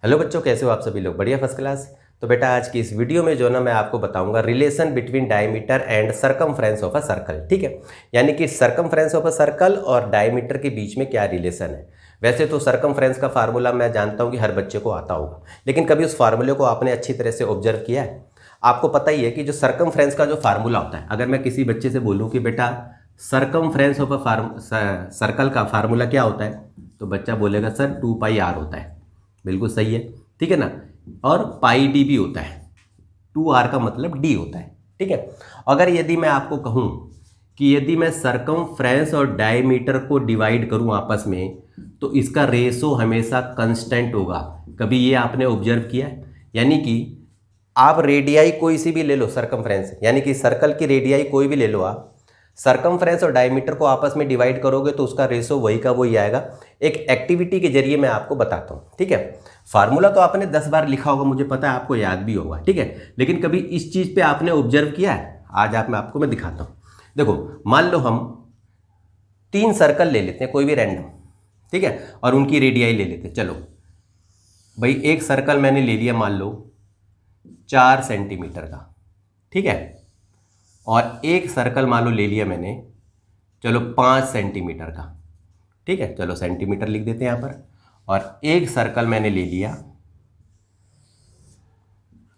Hello बच्चों, कैसे हो आप सभी लोग? बढ़िया, फर्स्ट क्लास। तो बेटा आज की इस वीडियो में जो ना मैं आपको बताऊंगा relation between diameter and circumference of a circle. ठीक है, यानी कि सरकमफ्रेंस ऑफ अ सर्कल और डायमीटर के बीच में क्या रिलेशन है। वैसे तो सरकमफ्रेंस का फार्मूला मैं जानता हूं कि हर बच्चे को आता होगा, लेकिन कभी उस फार्मूले को आपने अच्छी तरह से ऑब्जर्व किया है? आपको पता ही है कि जो सरकमफ्रेंस का जो फार्मूला होता है, अगर मैं किसी बच्चे से बोलूँ कि बेटा सरकमफ्रेंस ऑफ अ सर्कल का फार्मूला क्या होता है, तो बच्चा बोलेगा सर 2πr होता है। बिल्कुल सही है, ठीक है ना। और पाई डी भी होता है, 2r का मतलब d होता है। ठीक है, अगर यदि मैं आपको कहूं कि यदि मैं सरकमफ्रेंस और डायमीटर को डिवाइड करूं आपस में, तो इसका रेशो हमेशा कांस्टेंट होगा। कभी ये आपने ऑब्जर्व किया है? यानी कि आप रेडियाई कोई सी भी ले लो, सरकमफ्रेंस यानी कि सर्कल की रेडियाई कोई भी ले लो, आप सरकमफ्रेंस और डायमीटर को आपस में डिवाइड करोगे तो उसका रेशो वही का वही आएगा। एक एक्टिविटी के जरिए मैं आपको बताता हूँ। ठीक है, फार्मूला तो आपने 10 बार लिखा होगा, मुझे पता है आपको याद भी होगा। ठीक है, लेकिन कभी इस चीज़ पे आपने ऑब्जर्व किया है? आज आपको मैं दिखाता हूँ। देखो, मान लो हम 3 सर्कल ले लेते हैं, कोई भी रैंडम, ठीक है, और उनकी रेडियाई ले लेते हैं। चलो भाई, एक सर्कल मैंने ले लिया, मान लो 4 सेंटीमीटर का, ठीक है, और एक सर्कल मान लो ले लिया मैंने, चलो 5 सेंटीमीटर का, ठीक है, चलो सेंटीमीटर लिख देते हैं यहाँ पर। और एक सर्कल मैंने ले लिया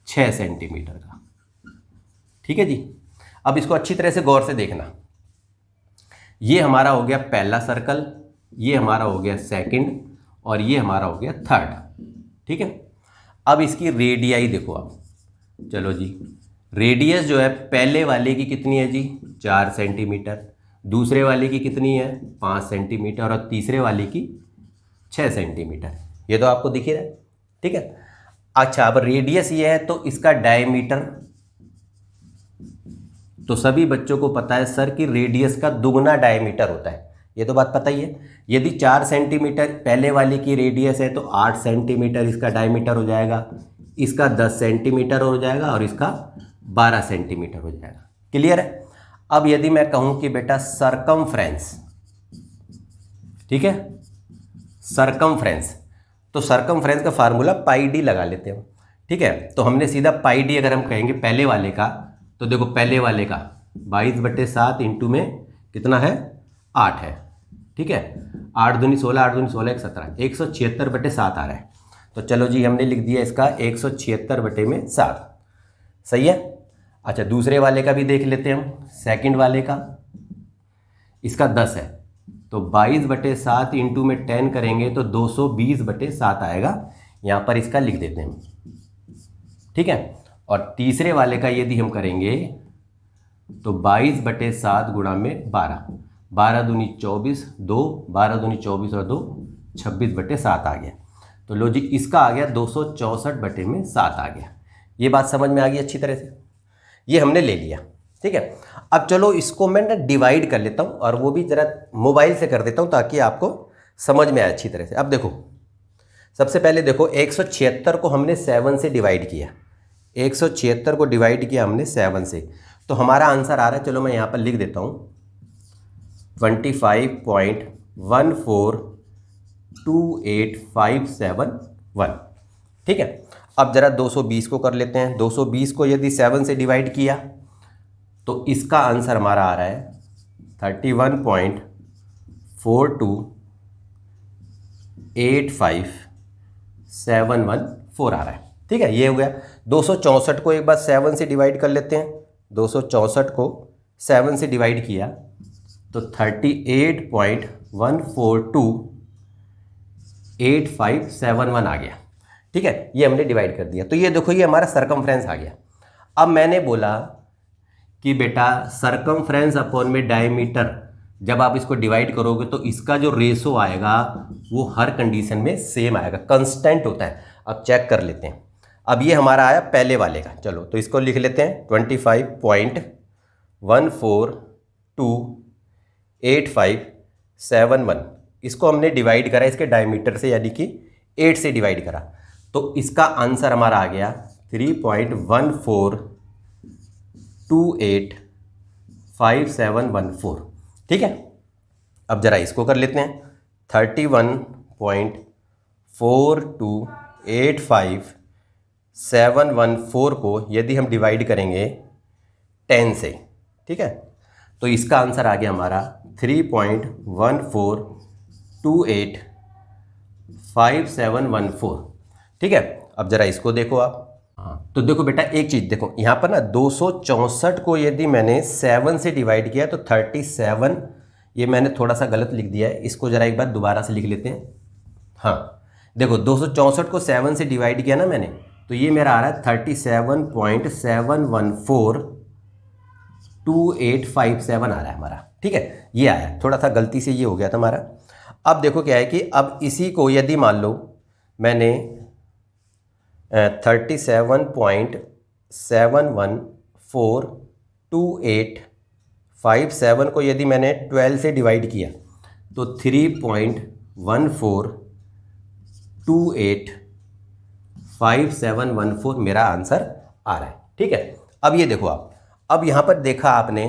6 सेंटीमीटर का, ठीक है जी। अब इसको अच्छी तरह से गौर से देखना, ये हमारा हो गया पहला सर्कल, ये हमारा हो गया सेकंड, और ये हमारा हो गया थर्ड। ठीक है, अब इसकी रेडियाई देखो आप। चलो जी, रेडियस जो है पहले वाले की कितनी है जी? 4 सेंटीमीटर, दूसरे वाले की कितनी है? 5 सेंटीमीटर, और तीसरे वाले की 6 सेंटीमीटर। ये तो आपको दिख ही रहा है, ठीक है। अच्छा, अब रेडियस ये है तो इसका डायमीटर, तो सभी बच्चों को पता है सर कि रेडियस का दुगना डायमीटर होता है, ये तो बात पता ही है। यदि 4 सेंटीमीटर पहले वाले की रेडियस है तो 8 सेंटीमीटर इसका डायमीटर हो जाएगा, इसका 10 सेंटीमीटर हो जाएगा, और इसका 12 सेंटीमीटर हो जाएगा। क्लियर है? अब यदि मैं कहूं कि बेटा सरकमफ्रेंस, ठीक है, सरकमफ्रेंस, तो सरकमफ्रेंस का फार्मूला पाई डी लगा लेते हैं, ठीक है। तो हमने सीधा पाई डी अगर हम कहेंगे पहले वाले का, तो देखो पहले वाले का 22/7 इंटू में कितना है? 8 है, ठीक है। 8 दूनी 16, 8 दूनी 16, 17, 176/7 आ रहा है। तो चलो जी, हमने लिख दिया इसका 176/7। सही है। अच्छा, दूसरे वाले का भी देख लेते हैं हम, सेकंड वाले का, इसका 10 है, तो 22/7 इंटू में 10 करेंगे तो 220/7 आएगा। यहाँ पर इसका लिख देते हैं, ठीक है। और तीसरे वाले का यदि हम करेंगे तो 22/7 गुणा में 12, 12 दूनी 24, 2, 12 दूनी 24 और 2, 26/7 आ गया। तो लो जी, इसका आ गया 264/7 आ गया। ये बात समझ में आ गई अच्छी तरह से? ये हमने ले लिया, ठीक है। अब चलो इसको मैं ना डिवाइड कर लेता हूँ, और वो भी ज़रा मोबाइल से कर देता हूँ ताकि आपको समझ में आए अच्छी तरह से। अब देखो, सबसे पहले देखो 176 को हमने 7 से डिवाइड किया, 176 को डिवाइड किया हमने 7 से, तो हमारा आंसर आ रहा है, चलो मैं यहाँ पर लिख देता हूँ 25.1428571। ठीक है, अब जरा 220 को कर लेते हैं। 220 को यदि 7 से डिवाइड किया तो इसका आंसर हमारा आ रहा है 31.4285714 आ रहा है। ठीक है, ये हो गया। 264 को एक बार 7 से डिवाइड कर लेते हैं। 264 को 7 से डिवाइड किया तो 38.1428571 आ गया। ठीक है, ये हमने डिवाइड कर दिया। तो ये देखो, ये हमारा सरकमफ्रेंस आ गया। अब मैंने बोला कि बेटा सरकमफ्रेंस अपॉन में डायमीटर, जब आप इसको डिवाइड करोगे तो इसका जो रेशो आएगा वो हर कंडीशन में सेम आएगा, कांस्टेंट होता है। अब चेक कर लेते हैं। अब ये हमारा आया पहले वाले का, चलो तो इसको लिख लेते हैं 25.1428571। इसको हमने डिवाइड करा इसके डायमीटर से, यानी कि 8 से डिवाइड करा, तो इसका आंसर हमारा आ गया 3.14285714। ठीक है, अब जरा इसको कर लेते हैं 31.42 285,714 को यदि हम डिवाइड करेंगे 10 से, ठीक है, तो इसका आंसर आ गया हमारा 3.14285714, ठीक है। अब ज़रा इसको देखो आप। हाँ, तो देखो बेटा एक चीज़ देखो, यहाँ पर ना 264 को यदि मैंने 7 से डिवाइड किया तो 37, ये मैंने थोड़ा सा गलत लिख दिया है, इसको ज़रा एक बार दोबारा से लिख लेते हैं। हाँ देखो 264 को 7 से डिवाइड किया ना मैंने, तो ये मेरा आ रहा है 37.7142857 आ रहा है हमारा, ठीक है, ये आया, थोड़ा सा गलती से ये हो गया था हमारा। अब देखो क्या है कि अब इसी को यदि मान लो मैंने 37.7142857 को यदि मैंने 12 से डिवाइड किया तो 3.14285714 मेरा आंसर आ रहा है, ठीक है। अब ये देखो आप, अब यहाँ पर देखा आपने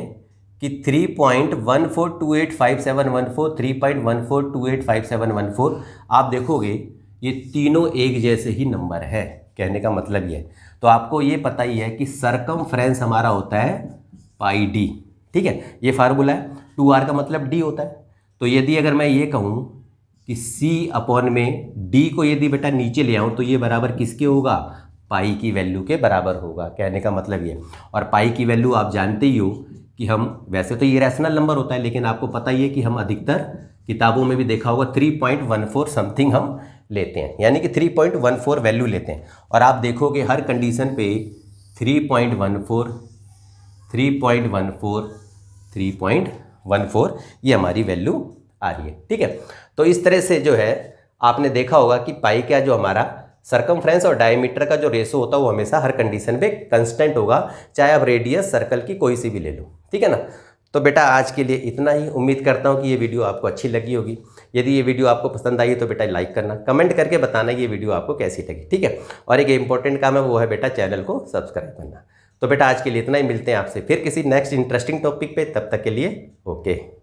कि 3.14285714, 3.14285714, आप देखोगे ये तीनों एक जैसे ही नंबर है, कहने का मतलब ये है। तो आपको ये पता ही है कि सरकमफ्रेंस हमारा होता है पाई डी, ठीक है, ये फार्मूला है। 2r का मतलब d होता है। तो यदि अगर मैं ये कहूँ कि c अपॉन में d को यदि बेटा नीचे ले आऊँ तो ये बराबर किसके होगा, पाई की वैल्यू के बराबर होगा, कहने का मतलब ये। और पाई की वैल्यू आप जानते ही हो कि हम, वैसे तो ये रैशनल नंबर होता है, लेकिन आपको पता ही है कि हम अधिकतर किताबों में भी देखा होगा 3.14 समथिंग हम लेते हैं, यानी कि 3.14 वैल्यू लेते हैं। और आप देखोगे हर कंडीशन पे 3.14, 3.14, 3.14 ये हमारी वैल्यू आ रही है, ठीक है। तो इस तरह से जो है आपने देखा होगा कि पाई का जो हमारा सरकमफ्रेंस और डायमीटर का जो रेशो होता है वो हमेशा हर कंडीशन पे कांस्टेंट होगा, चाहे आप रेडियस सर्कल की कोई सी भी ले लो, ठीक है ना। तो बेटा आज के लिए इतना ही। उम्मीद करता हूँ कि ये वीडियो आपको अच्छी लगी होगी। यदि ये वीडियो आपको पसंद आई तो बेटा लाइक करना, कमेंट करके बताना ये वीडियो आपको कैसी लगी, ठीक है। और एक इंपॉर्टेंट काम है वो है बेटा चैनल को सब्सक्राइब करना। तो बेटा आज के लिए इतना ही, मिलते हैं आपसे फिर किसी नेक्स्ट इंटरेस्टिंग टॉपिक पे, तब तक के लिए ओके।